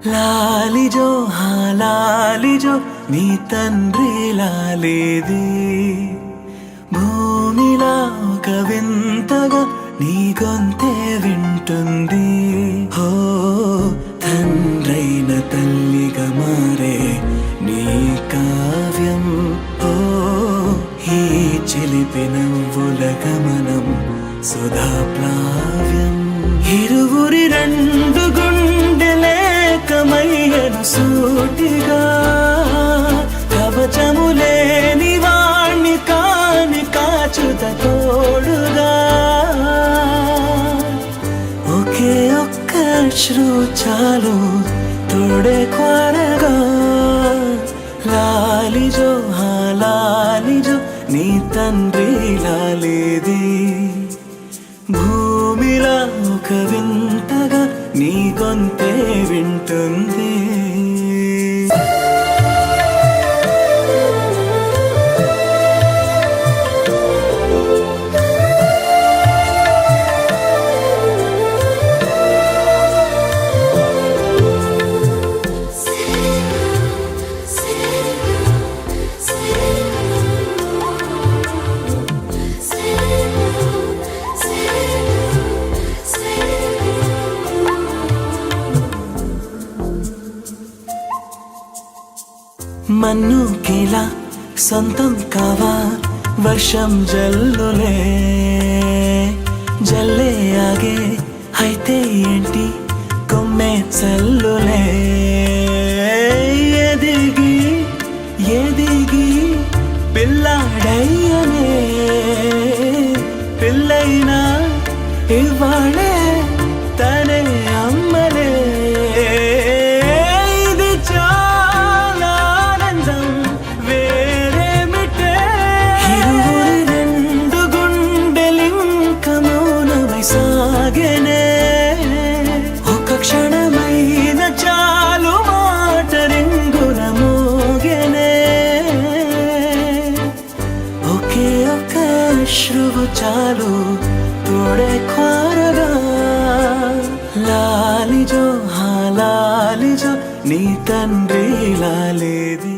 లాలిజో లాలిజో నీ తండ్రి లాలేది భూమిలా ఒక వింతగా నీ గొంతే వింటుంది హో తండ్రైన తల్లిగా మారే నీ కావ్యం ఓ ఈ చిలిపి నవ్వుల గమనం సుధా ప్లావ్యం ఇరువురి రెండు గుండెలేకమయ్యను సూటిగా కవచములేని వాణ్ణి కాని కాచుత తోడుగా ఒకే ఒక్క అశ్రు చాలు తోడే క్వారగా లాలిజో లాలిజో నీ తండ్రి లాలేది భూమిలా ఒక వింతగా నీ గొంతే వింటుంది మన్ను కేలా సొంతం కావా వర్షం జల్లులే జల్లే ఆగే అయితే ఏంటి కొమ్మే చల్లులే ఎదిగి ఎదిగి పిల్లాడయ్యనే పిల్లైనా ఇవాళే తనే అమ్మలే ఒక క్షణమైన చాలు మాట రింగున మోగెనే ఒకే ఒక అశ్రువు చాలు తోడే క్వారగా లాలిజో లాలిజో నీ తండ్రి లాలేది